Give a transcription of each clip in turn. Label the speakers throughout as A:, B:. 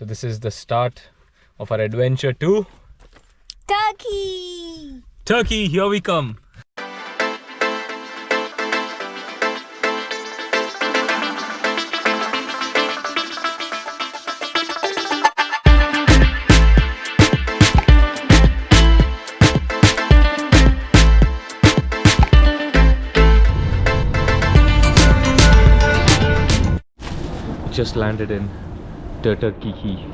A: So this is the start of our adventure to
B: Turkey!
A: Turkey. Here we come. Just landed in Turkey.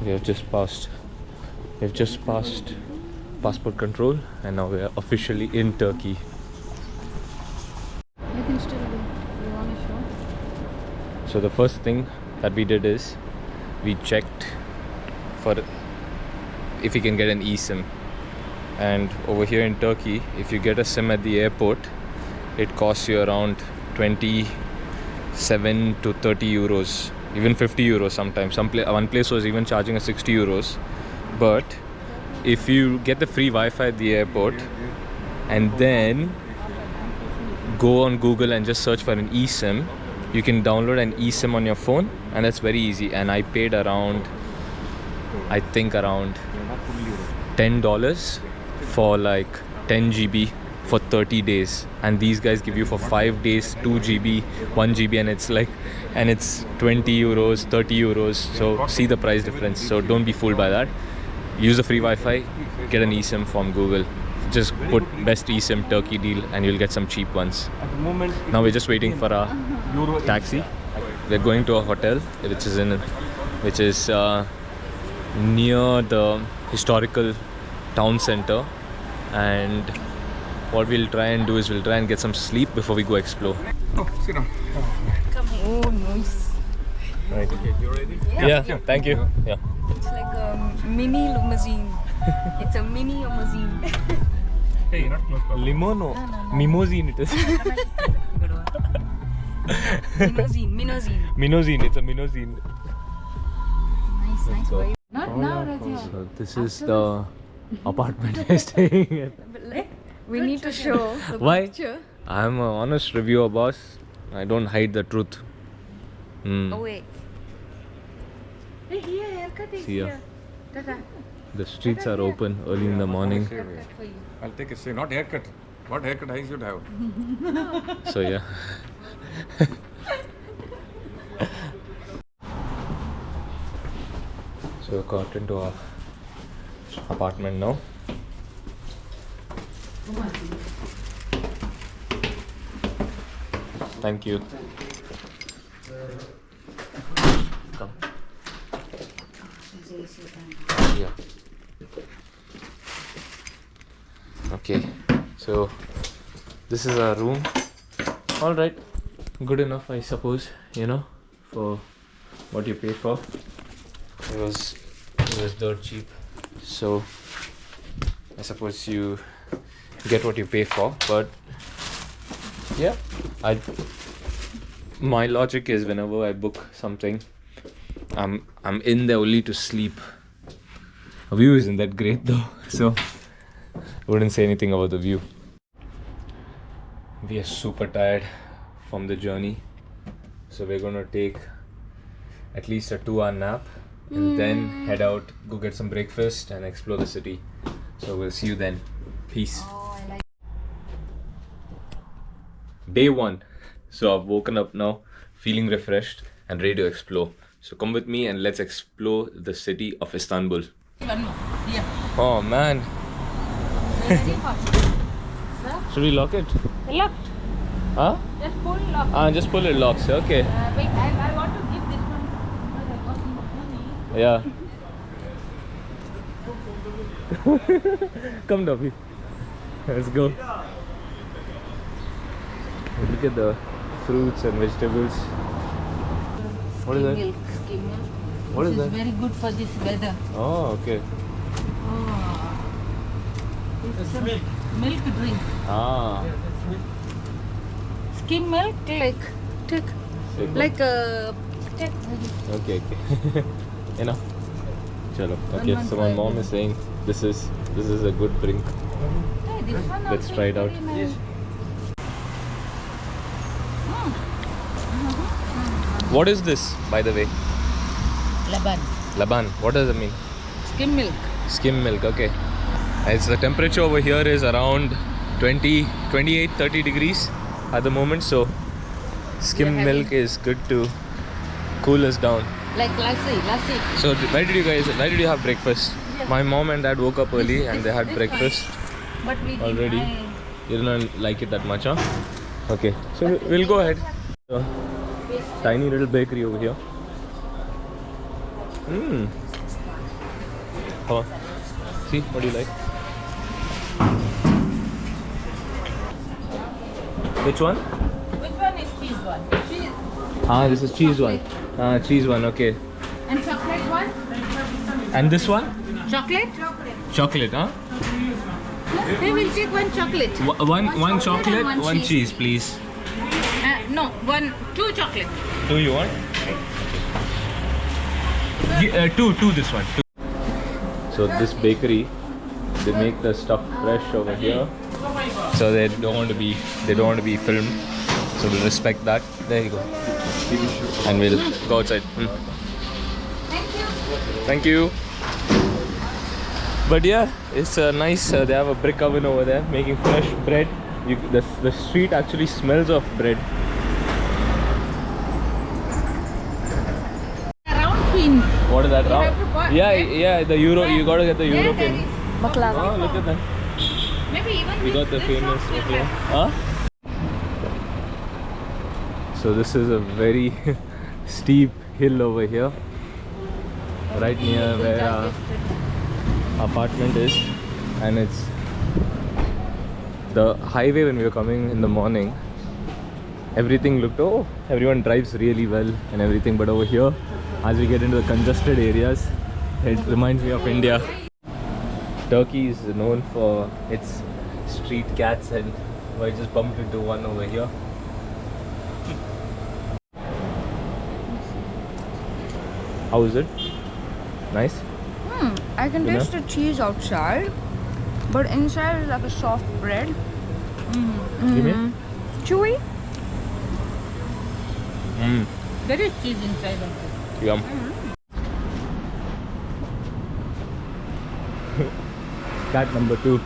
A: We have just passed passport control and now we are officially in Turkey.
B: You can still do. You want to show?
A: So the first thing that we did is we checked for if you can get an eSIM, and over here in Turkey if you get a SIM at the airport it costs you around 27 to 30 euros, even 50 euros sometimes. One place was even charging us 60 euros. But if you get the free Wi-Fi at the airport and then go on Google and just search for an eSIM, you can download an eSIM on your phone, and that's very easy. And I paid around $10 for like 10 GB for 30 days, and these guys give you for 5 days 2 GB, 1 GB, and it's 20 euros, 30 euros. So see the price difference. So don't be fooled by that. Use the free Wi-Fi, get an eSIM from Google. Just put best eSIM Turkey deal and you'll get some cheap ones. Now we're just waiting for a taxi. We're going to a hotel which is near the historical town center, and what we'll try and do is we'll try and get some sleep before we go explore.
C: Oh, sit down.
B: Come here. Oh, nice.
A: Right.
C: Okay, you ready?
A: Yeah, thank you. Yeah.
B: It's like a mini limousine. It's a mini limousine.
C: Hey, not close.
A: Limono.
B: No.
A: Mimousine it is.
B: Good one. Minousine.
A: Minousine, it's a minousine.
B: Nice
A: go.
B: vibe. Not now, Rajya.
A: So this is the apartment we're staying at.
B: We need to show the
A: Why?
B: picture.
A: I'm an honest reviewer, boss. I don't hide the truth.
B: Oh, wait. Hey, here, haircut is
A: See ya.
B: here. Tata.
A: The streets are open early in the morning.
B: Haircut for you.
C: I'll take a shave. Not haircut. What haircut I should have?
A: So yeah. So we got into our apartment now. Thank you. Come. Yeah. Okay. So this is our room. All right. Good enough, I suppose. You know, for what you paid for. It was dirt cheap. So I suppose you get what you pay for, but yeah, my logic is whenever I book something, I'm in there only to sleep. The view isn't that great though, so I wouldn't say anything about the view. We are super tired from the journey, so we're gonna take at least a 2-hour nap and then head out, go get some breakfast and explore the city. So we'll see you then. Peace. Day 1. So I've woken up now, feeling refreshed and ready to explore. So come with me and let's explore the city of Istanbul. Oh man. Should we lock it?
B: Look,
A: Huh?
B: just pull lock.
A: Just pull it locks. Okay.
B: Wait, I want to give this one.
A: Yeah. Come, Dobby. Let's go. Look at the fruits and vegetables. What is that?
B: Milk, skim milk.
A: What is
B: This
A: that?
B: is very good for this weather.
A: Oh, okay.
B: Oh. It's a milk drink.
A: Ah.
B: Skim milk, like, take,
A: Take
B: like a, take.
A: Okay, okay. Enough. Chalo. Okay, so my mom is saying this is a good drink.
B: Hey, this one
A: Let's
B: also
A: try it
B: is
A: out.
B: very nice.
A: What is this, by the way?
B: Laban.
A: Laban. What does it mean?
B: Skim milk.
A: Skim milk. Okay. It's the temperature over here is around 20, 28, 30 degrees at the moment. So skim
B: We're
A: milk is good to cool us down.
B: Like lassi.
A: So where did you have breakfast? My mom and dad woke up early and they had breakfast
B: But we did
A: already. You didn't like it that much, huh? Okay, so we'll go ahead. So, tiny little bakery over here. Oh, see, what do you like? Which one?
B: Which one is cheese one? Cheese.
A: Ah, this is cheese one. Cheese one, okay.
B: And chocolate one?
A: And this one?
B: Chocolate?
A: Chocolate, huh?
B: We will take one chocolate.
A: One chocolate,
B: and
A: one cheese, please.
B: No, two chocolate.
A: Two you want? Two this one. Two. So this bakery, they make the stuff fresh over here. So they don't want to be filmed. So we'll respect that. There you go. And we'll go outside. Thank you. But yeah, it's nice. They have a brick oven over there making fresh bread. The street actually smells of bread.
B: Round pin.
A: What is that?
B: You have to buy-
A: Yeah, the euro. You gotta get the euro pin.
B: Baklava.
A: Oh, look at that.
B: Maybe even
A: We got the famous baklava. Huh? So this is a very steep hill over here, right near where our apartment is, and it's the highway. When we were coming in the morning, everything looked, everyone drives really well and everything, but over here, as we get into the congested areas, it reminds me of India. Turkey is known for its street cats, and I just bumped into one over here. How is it? Nice?
B: I can
A: You
B: taste the cheese outside, but inside is like a soft bread.
A: Give me?
B: Chewy.
A: Mm.
B: There is cheese inside also.
A: Yum. Cat number 2.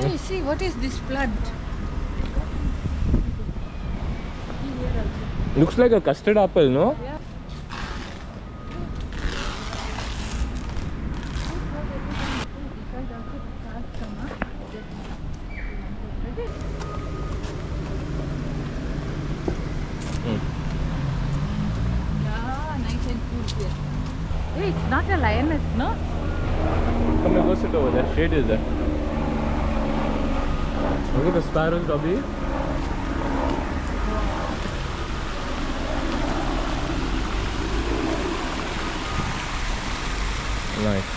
B: Hey, see, what is this plant?
A: Looks like a custard apple, no?
B: Yeah. Yeah, nice and cool here. Hey, it's not a lioness, no?
A: Come and go sit over there. Shade is there. Look at the sparrows, Robbie. Nice.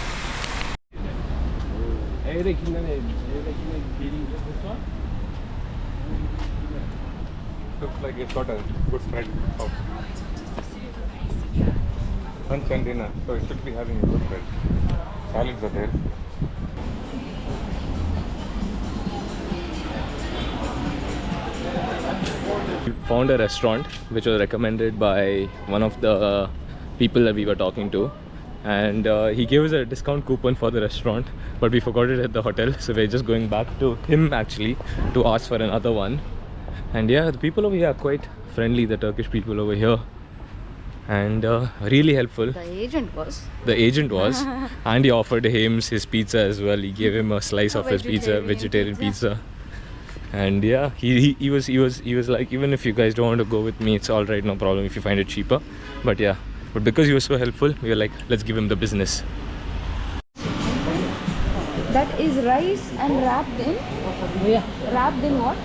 C: Looks like it's got a good spread of lunch and dinner, so it should be having a good spread. Salads are there.
A: We found a restaurant which was recommended by one of the people that we were talking to, and he gave us a discount coupon for the restaurant, but we forgot it at the hotel, so we're just going back to him actually to ask for another one. And yeah, the people over here are quite friendly, the Turkish people over here, and really helpful.
B: The agent was.
A: The agent was, and he offered him his pizza as well. He gave him a slice of his pizza, vegetarian pizza. And yeah, he was like, even if you guys don't want to go with me, it's all right, no problem if you find it cheaper. But yeah, but because he was so helpful, we were like, let's give him the business.
B: That is rice and wrapped in?
D: Yeah.
B: Wrapped in what?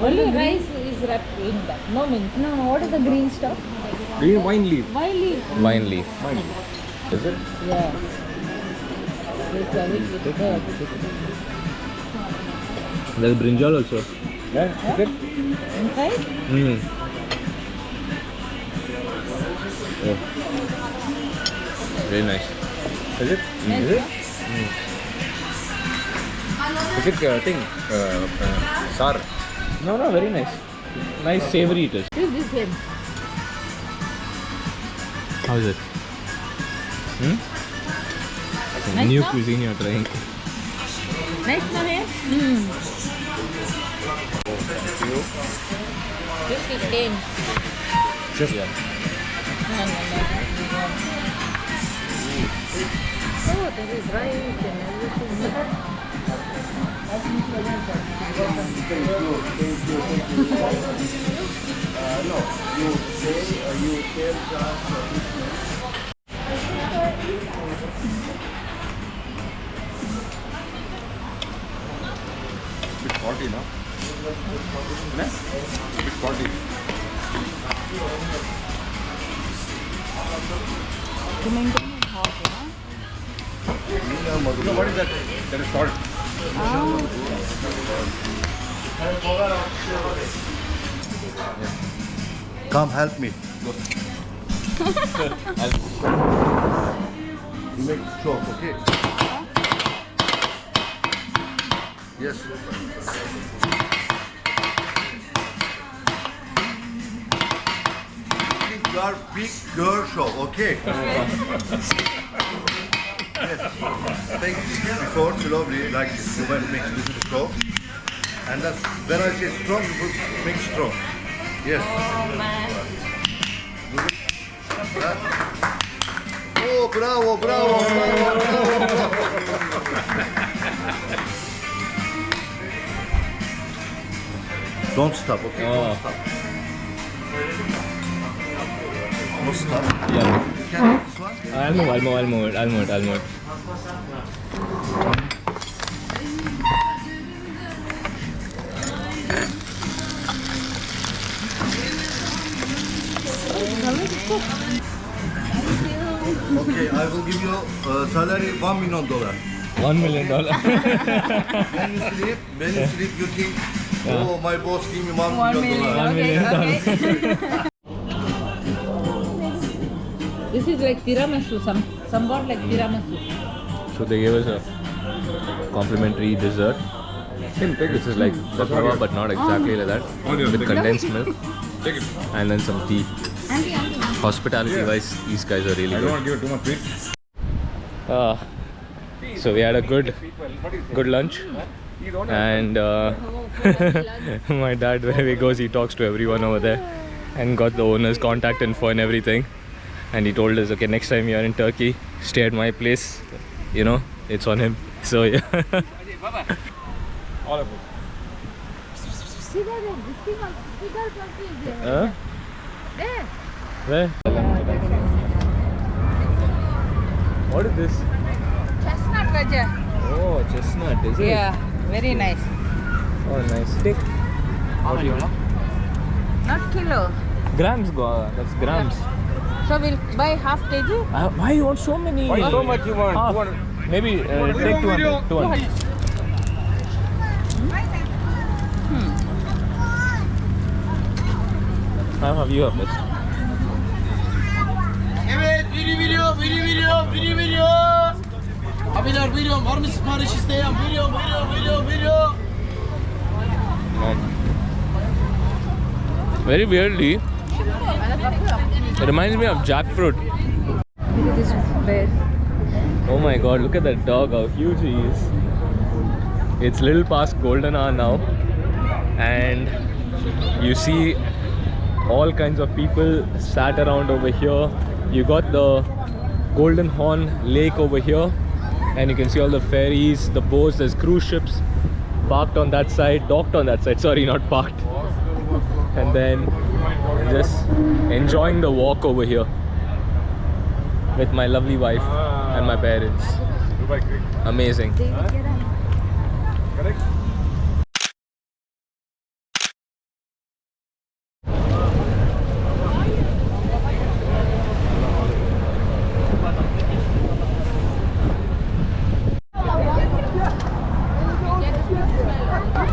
D: Only rice is wrapped in that. No mint.
B: No, what is the green stuff?
C: Green wine leaf.
D: Why leaf?
A: Wine leaf.
C: Wine leaf.
A: Is it?
D: Yeah.
A: There's brinjal also.
C: Yeah, is it?
D: Inside?
A: Oh. Very nice.
C: Is it?
A: Is it?
C: Is it sour?
A: No, very nice. Nice savory it is.
D: This game.
A: How is it?
D: Nice,
A: New
D: no?
A: cuisine you're trying.
D: Nice, no? This is game.
A: Just yeah.
D: No. Oh, there is rice and everything.
C: Bit salty, no? Bit salty.
B: Tomato is hot, yeah?
C: No, what is that? That is salt.
E: Come help me. You make chop, okay? Yes. Your big girl show, okay? Yes. Take before slowly, like this. You will make little show. And that's when I say strong, you will make strong. Yes.
B: Oh man.
E: Oh, bravo, bravo, bravo, bravo. Don't stop, okay?
A: Oh.
E: Don't stop. Don't stop.
A: Yeah.
E: You can make this one?
A: I'll move it.
E: Okay, I will give you salary $1 million.
A: $1 million.
E: When you sleep, you think, oh, my boss give me $1
B: 1
E: million.
B: million.
A: $1 million.
B: Okay.
D: This is like tiramisu, somewhat like tiramisu.
A: So they gave us a complimentary dessert. This is like baklava, but not exactly like that. With condensed milk
C: Take it.
A: and then some tea. Hospitality wise, these guys are really
C: I don't
A: good.
C: want to give it too much sweet.
A: So we had a good lunch, and my dad, wherever he goes, he talks to everyone over there, and got the owner's contact info and everything. And he told us, okay, next time you're in Turkey, stay at my place. You know, it's on him. So yeah.
C: All of it.
A: Huh? Where? What is this?
B: Chestnut Raja.
A: Oh, chestnut, is it?
B: Yeah, very nice.
A: Oh, nice. Stick. What do you want?
B: Not kilo.
A: Grams, that's grams.
B: So we'll buy half kg.
A: Why you want so many?
C: Why so much you want?
A: Half.
C: 200.
A: Maybe take 200. 200. Have you have this?
F: Evet, video. Abiler veriyorum, var mı sipariş isteyen? Veriyorum.
A: Very weirdly, it reminds me of jackfruit.
B: Look at this bear.
A: Oh my god, look at that dog, how huge he is. It's little past golden hour now, and you see all kinds of people sat around over here. You got the Golden Horn Lake over here, and you can see all the ferries, the boats, there's cruise ships parked on that side, docked on that side, sorry, not parked. And then just enjoying the walk over here with my lovely wife and my parents.
C: Dubai Creek.
A: Amazing.
C: Correct?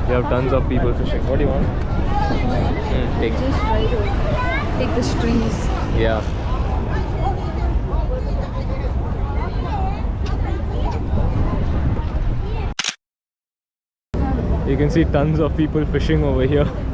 A: You have tons of people fishing. What do you want? Take.
B: Just try to take the strings.
A: Yeah. You can see tons of people fishing over here.